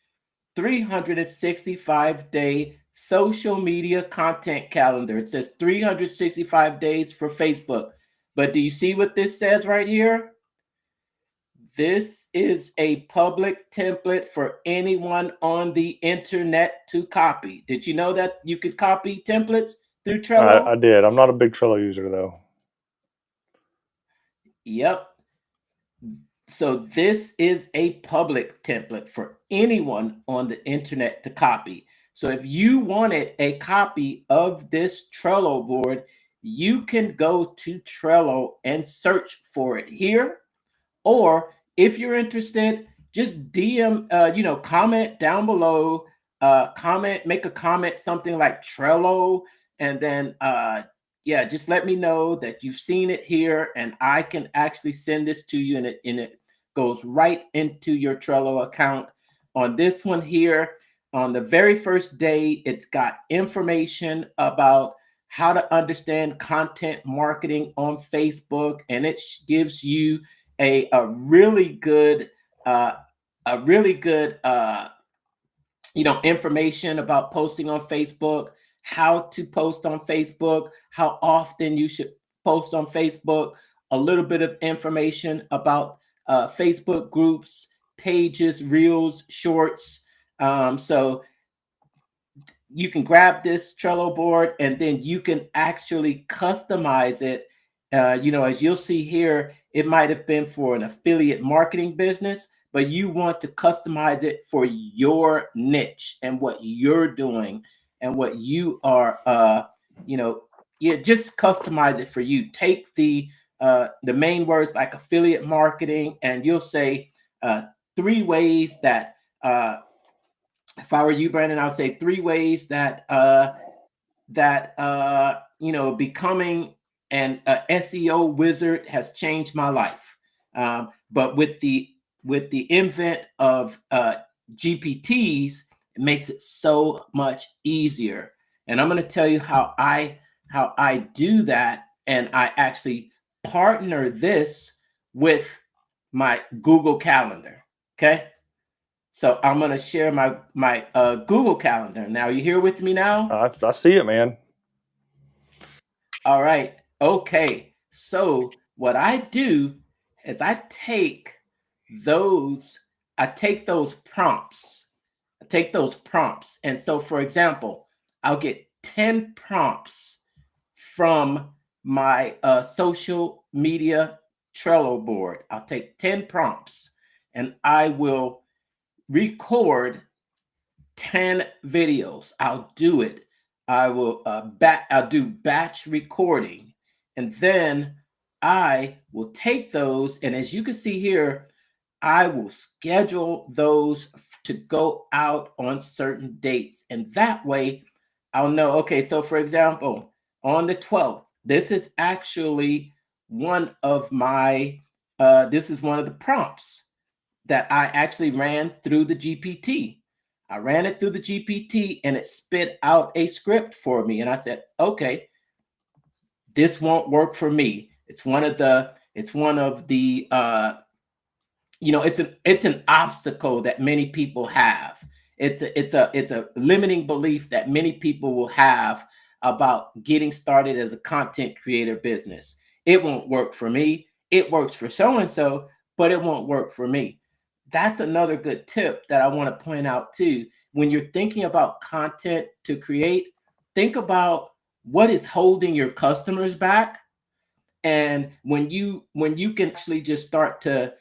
365-day social media content calendar. It says 365 days for Facebook. But do you see what this says right here? This is a public template for anyone on the internet to copy. Did you know that you could copy templates through Trello? I did. I'm not a big Trello user, though. Yep. So this is a public template for anyone on the internet to copy. So if you wanted a copy of this Trello board, you can go to Trello and search for it here. Or if you're interested, just DM, comment down below, make a comment, something like Trello, and then just let me know that you've seen it here, and I can actually send this to you, and it goes right into your Trello account. On this one here, on the very first day, it's got information about how to understand content marketing on Facebook, and it gives you a really good information about posting on Facebook, how to post on Facebook, how often you should post on Facebook, a little bit of information about Facebook groups, pages, reels, shorts. So you can grab this Trello board, and then you can actually customize it. As you'll see here, it might have been for an affiliate marketing business, but you want to customize it for your niche and what you're doing and what you are, just customize it for you. Take the main words like affiliate marketing, and you'll say 3 ways that, if I were you, Brandon, I would say 3 ways that becoming an SEO wizard has changed my life. But with the invent of GPTs, it makes it so much easier. And I'm going to tell you how I do that, and I actually partner this with my Google Calendar. Okay. So I'm going to share my Google Calendar. Now, you here with me now? I see it, man. All right. Okay. So what I do is I take those prompts. And so, for example, I'll get 10 prompts from my social media Trello board. I'll take 10 prompts, and I will record 10 videos. I'll do it. I'll do batch recording, and then I will take those. And as you can see here, I will schedule those to go out on certain dates. And that way I'll know, okay, so for example, on the 12th, this is actually one of my, this is one of the prompts that I actually ran through the GPT. I ran it through the GPT and it spit out a script for me. And I said, okay, this won't work for me. It's one of the it's an obstacle that many people have. It's a limiting belief that many people will have about getting started as a content creator business. It won't work for me. It works for so and so, but it won't work for me. That's another good tip that I want to point out too. When you're thinking about content to create, think about what is holding your customers back. And when you can actually just start to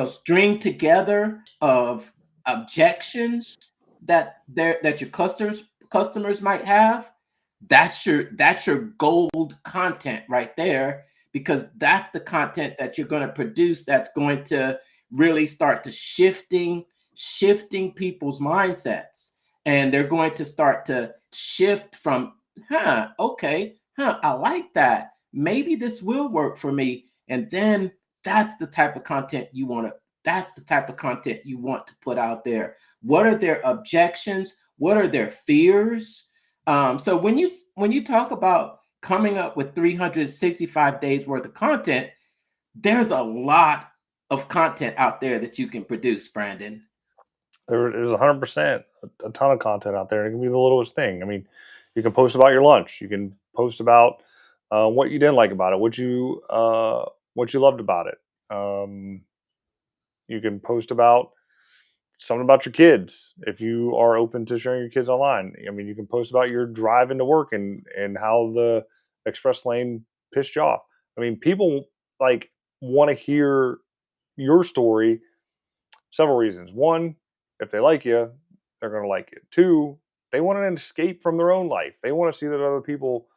string together of objections that your customers might have, that's your gold content right there, because that's the content that you're going to produce that's going to really start to shifting people's mindsets, and they're going to start to shift from okay, I like that, maybe this will work for me. And then that's the type of content you want to that's the type of content you want to put out there. What are their objections? What are their fears? So when you talk about coming up with 365 days worth of content, there's a lot of content out there that you can produce, Brandon. There's 100% a ton of content out there. It can be the littlest thing. I mean, you can post about your lunch. You can post about what you didn't like about it, what you loved about it. You can post about something about your kids if you are open to sharing your kids online. I mean, you can post about your drive into work and how the express lane pissed you off. I mean, people like want to hear your story. Several reasons. One, if they like you, they're going to like it. Two, they want an escape from their own life. They want to see that other people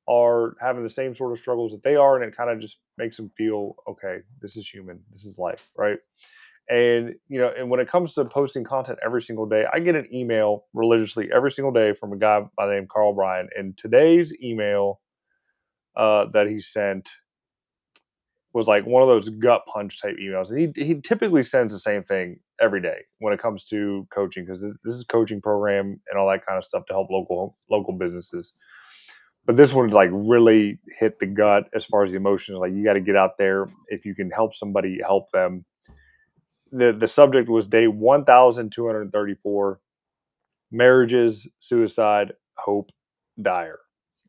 are having the same sort of struggles that they are, and it kind of just makes them feel okay. This is human. This is life, right? And and when it comes to posting content every single day, I get an email religiously every single day from a guy by the name Carl Bryan. And today's email that he sent was like one of those gut punch type emails. And he typically sends the same thing every day when it comes to coaching, because this is a coaching program and all that kind of stuff to help local businesses. But this one like really hit the gut as far as the emotions. Like, you got to get out there. If you can help somebody, help them. The subject was day 1,234, marriages, suicide, hope, dire.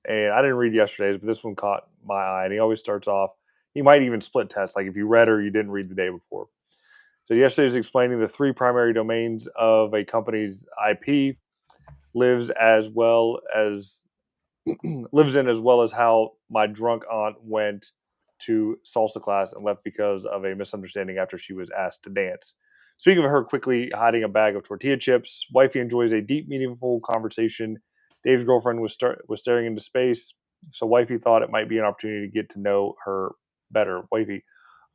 And I didn't read yesterday's, but this one caught my eye. And he always starts off, he might even split test, like if you read or you didn't read the day before. So yesterday was explaining the three primary domains of a company's IP, lives as well as lives in, as well as how my drunk aunt went to salsa class and left because of a misunderstanding after she was asked to dance. Speaking of her quickly hiding a bag of tortilla chips, wifey enjoys a deep, meaningful conversation. Dave's girlfriend was staring into space, so wifey thought it might be an opportunity to get to know her better. Wifey,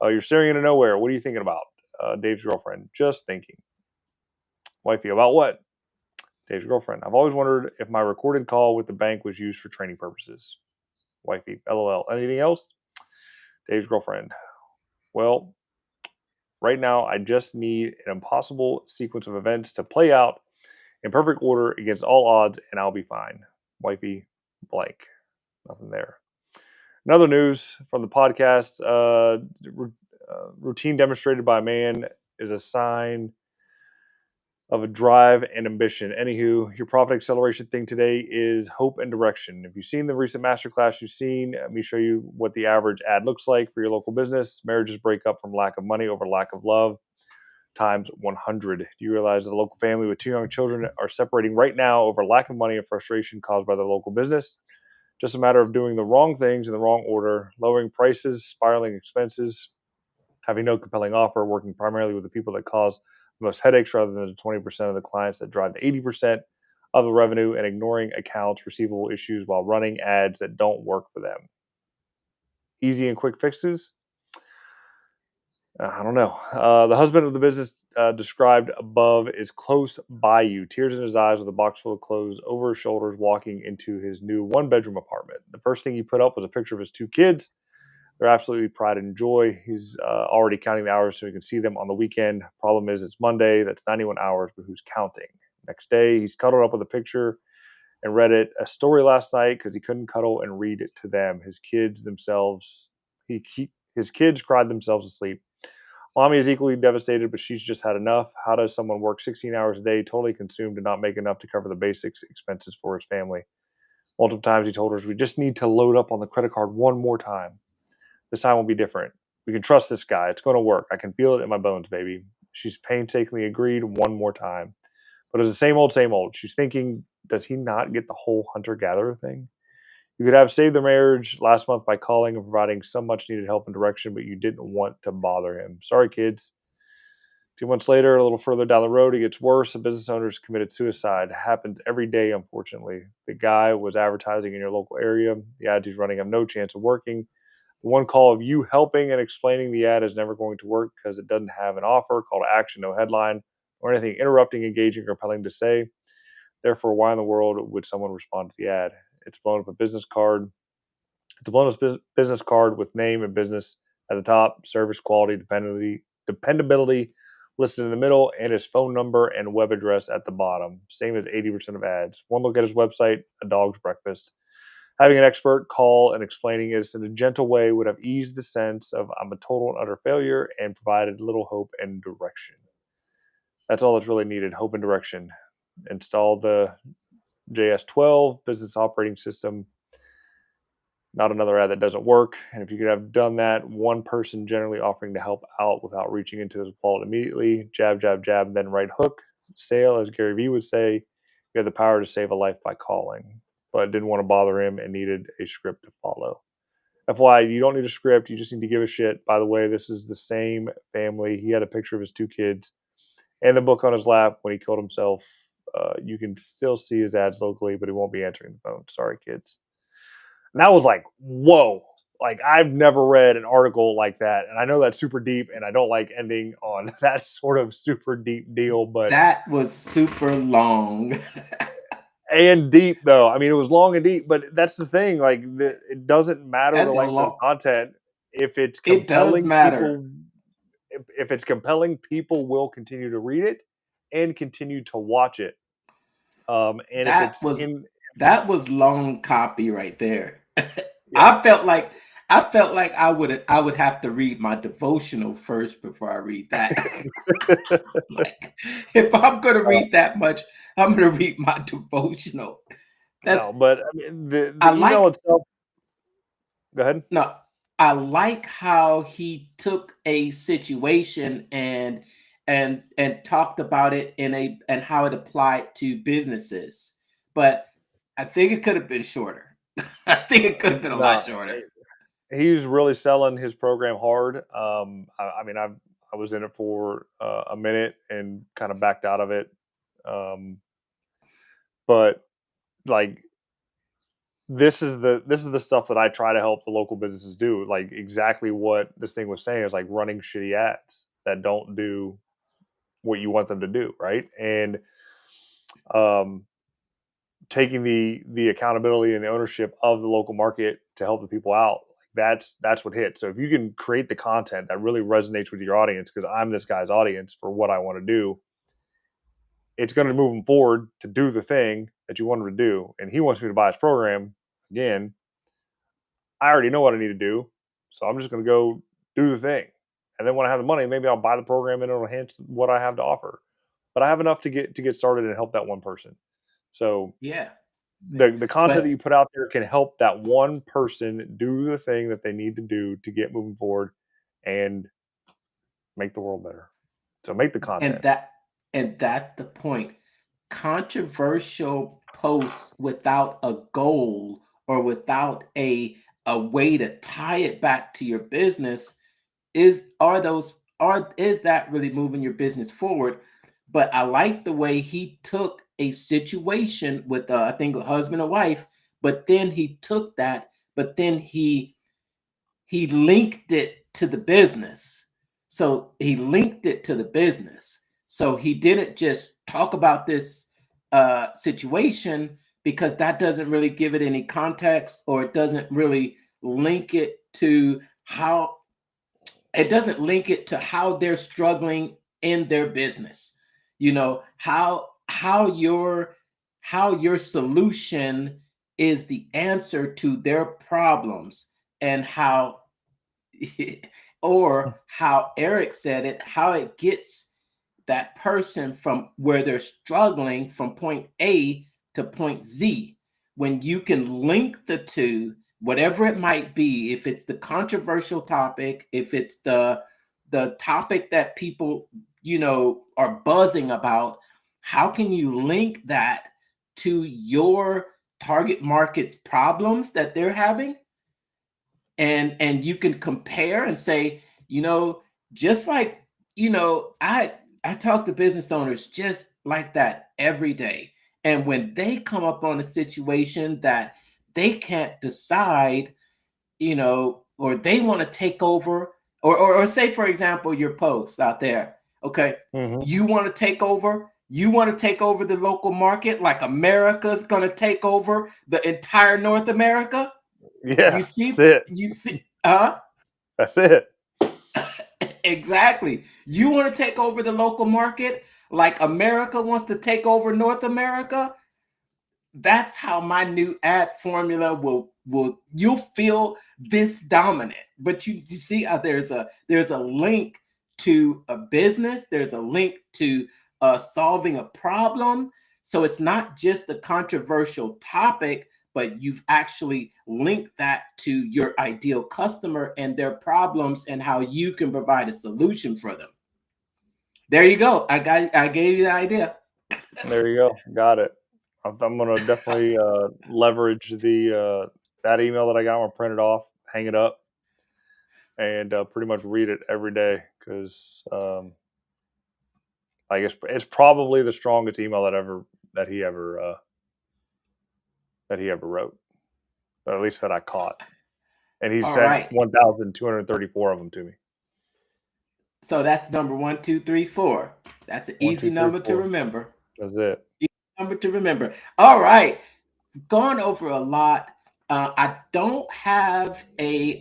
you're staring into nowhere. What are you thinking about? Dave's girlfriend, just thinking. Wifey, about what? Dave's girlfriend, I've always wondered if my recorded call with the bank was used for training purposes. Wifey, LOL. Anything else? Dave's girlfriend, well, right now I just need an impossible sequence of events to play out in perfect order against all odds, and I'll be fine. Wifey, blank. Nothing there. Another news from the podcast, routine demonstrated by a man is a sign of a drive and ambition. Anywho, your profit acceleration thing today is hope and direction. If you've seen the recent masterclass you've seen, let me show you what the average ad looks like for your local business. Marriages break up from lack of money over lack of love times 100. Do you realize that a local family with two young children are separating right now over lack of money and frustration caused by their local business? Just a matter of doing the wrong things in the wrong order, lowering prices, spiraling expenses, having no compelling offer, working primarily with the people that cause most headaches rather than the 20% of the clients that drive the 80% of the revenue, and ignoring accounts receivable issues while running ads that don't work for them. Easy and quick fixes? I don't know. The husband of the business described above is close by you, tears in his eyes with a box full of clothes over his shoulders, walking into his new one-bedroom apartment. The first thing he put up was a picture of his two kids. They're absolutely pride and joy. He's already counting the hours so he can see them on the weekend. Problem is, it's Monday. That's 91 hours, but who's counting? Next day, he's cuddled up with a picture and read it a story last night because he couldn't cuddle and read it to them. His kids themselves, his kids cried themselves to sleep. Mommy is equally devastated, but she's just had enough. How does someone work 16 hours a day, totally consumed, and not make enough to cover the basic expenses for his family? Multiple times he told her, we just need to load up on the credit card one more time. This time will be different. We can trust this guy. It's going to work. I can feel it in my bones, baby. She's painstakingly agreed one more time. But it's the same old, same old. She's thinking, does he not get the whole hunter-gatherer thing? You could have saved their marriage last month by calling and providing some much-needed help and direction, but you didn't want to bother him. Sorry, kids. 2 months later, a little further down the road, it gets worse. A business owner's committed suicide. It happens every day, unfortunately. The guy was advertising in your local area. The ads he's running have no chance of working. The one call of you helping and explaining the ad is never going to work because it doesn't have an offer, call to action, no headline, or anything interrupting, engaging, or compelling to say. Therefore, why in the world would someone respond to the ad? It's blown up a business card. It's a blown up business card with name and business at the top, service quality, dependability listed in the middle, and his phone number and web address at the bottom. Same as 80% of ads. One look at his website, a dog's breakfast. Having an expert call and explaining this in a gentle way would have eased the sense of I'm a total and utter failure and provided little hope and direction. That's all that's really needed, hope and direction. Install the JS12 business operating system, not another ad that doesn't work. And if you could have done that, one person generally offering to help out without reaching into his wallet immediately, jab, jab, jab, then right hook, sale, as Gary Vee would say, you have the power to save a life by calling, but didn't want to bother him and needed a script to follow. FYI, you don't need a script. You just need to give a shit. By the way, this is the same family. He had a picture of his two kids and the book on his lap when he killed himself. You can still see his ads locally, but he won't be answering the phone. Sorry, kids. And that was like, whoa. Like, I've never read an article like that. And I know that's super deep, and I don't like ending on that sort of super deep deal. But that was super long. And deep, though. I mean, it was long and deep, but that's the thing. Like, it doesn't matter the length of content. If it's compelling, it does matter. People, if it's compelling, people will continue to read it and continue to watch it. And that was long copy right there. Yeah. I felt like I would have to read my devotional first before I read that. Like, if I'm going to read that much, I'm going to read my devotional. No, but I mean, the email itself. Go ahead. No, I like how he took a situation and talked about it and how it applied to businesses. But I think it could have been shorter. I think it could have been a lot shorter. He's really selling his program hard. I mean, I was in it for a minute and kind of backed out of it. But like, this is the stuff that I try to help the local businesses do. Like, exactly what this thing was saying is like running shitty ads that don't do what you want them to do, right? And taking the accountability and the ownership of the local market to help the people out. That's what hits. So if you can create the content that really resonates with your audience, because I'm this guy's audience for what I want to do, it's going to move them forward to do the thing that you want them to do. And he wants me to buy his program. Again, I already know what I need to do, so I'm just going to go do the thing. And then when I have the money, maybe I'll buy the program and it'll enhance what I have to offer. But I have enough to get started and help that one person. So yeah, the content that you put out there can help that one person do the thing that they need to do to get moving forward and make the world better. So make the content. And that's the point. Controversial posts without a goal or without a way to tie it back to your business are those is that really moving your business forward? But I like the way he took a situation with I think a husband and wife, but then he took that, but then he linked it to the business. So he linked it to the business. So he didn't just talk about this situation, because that doesn't really give it any context, or it doesn't really link it to how they're struggling in their business. You know, how your solution is the answer to their problems, and how or how Eric said it, how it gets that person from where they're struggling from point A to point Z. When you can link the two, whatever it might be, if it's the controversial topic, if it's the topic that people, are buzzing about, how can you link that to your target market's problems that they're having? And you can compare and say, just like, I talk to business owners just like that every day. And when they come up on a situation that they can't decide, or they want to take over, or say, for example, your posts out there. Okay. Mhm. You want to take over the local market, like America's going to take over the entire North America. Yeah, You see, that's it. That's it. Exactly. You want to take over the local market like America wants to take over North America? That's how my new ad formula will you'll feel this dominant. But you see how there's a link to a business, there's a link to solving a problem. So it's not just a controversial topic, but you've actually linked that to your ideal customer and their problems, and how you can provide a solution for them. There you go. I gave you the idea. There you go. Got it. I'm gonna definitely leverage the that email that I got. I'm gonna print it off, hang it up, and pretty much read it every day, because I guess it's probably the strongest email that he ever wrote, or at least that I caught. And he All sent right. 1,234 of them to me. So that's number 1, 2, 3, 4. That's an One, easy two, three, number to four. remember. That's it. Number to remember. All right. Gone over a lot. I don't have a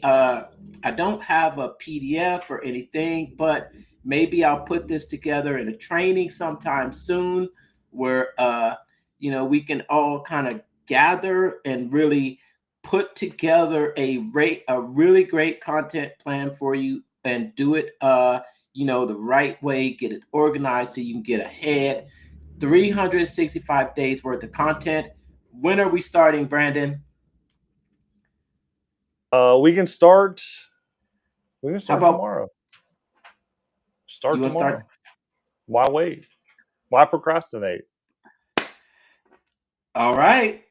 PDF or anything, but maybe I'll put this together in a training sometime soon, where we can all kind of gather and really put together a really great content plan for you, and do it the right way, get it organized so you can get ahead. 365 days worth of content. When are we starting, Brandon? We can start. We can How start about tomorrow. you Start want to tomorrow. start? Why wait? Why procrastinate? All right.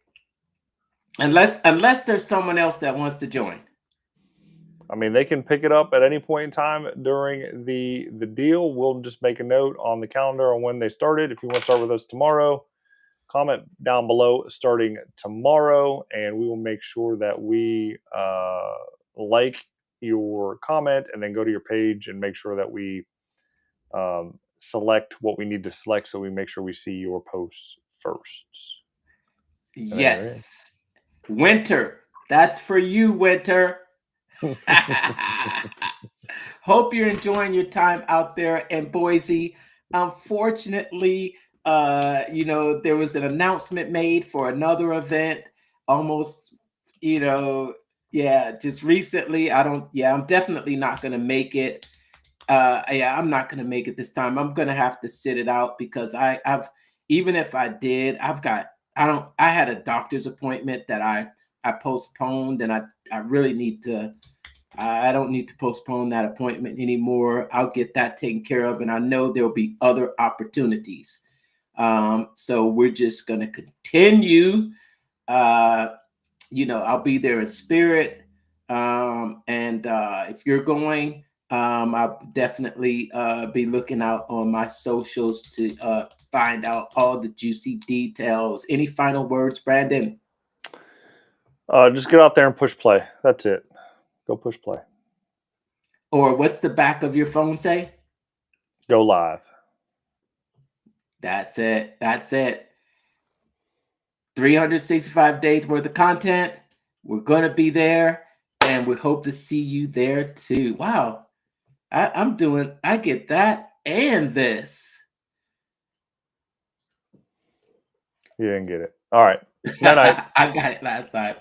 Unless there's someone else that wants to join. I mean, they can pick it up at any point in time during the deal. We'll just make a note on the calendar on when they started. If you want to start with us tomorrow, comment down below starting tomorrow, and we will make sure that we like your comment, and then go to your page and make sure that we select what we need to select, so we make sure we see your posts first. And then you're in. Yes. Winter. That's for you, Winter. Hope you're enjoying your time out there in Boise. Unfortunately, there was an announcement made for another event almost, just recently. I'm definitely not going to make it. I'm not going to make it this time. I'm going to have to sit it out, because I've even if I did, I had a doctor's appointment that I postponed, and I really need to. I don't need to postpone that appointment anymore. I'll get that taken care of, and I know there'll be other opportunities. So we're just going to continue. I'll be there in spirit. And if you're going, I'll definitely be looking out on my socials to find out all the juicy details. Any final words, Brandon? Just get out there and push play. That's it. Go push play. Or what's the back of your phone say? Go live. That's it. That's it. 365 days worth of content. We're going to be there, and we hope to see you there too. Wow. I get that and this. You didn't get it. All right. Night night. I got it last time.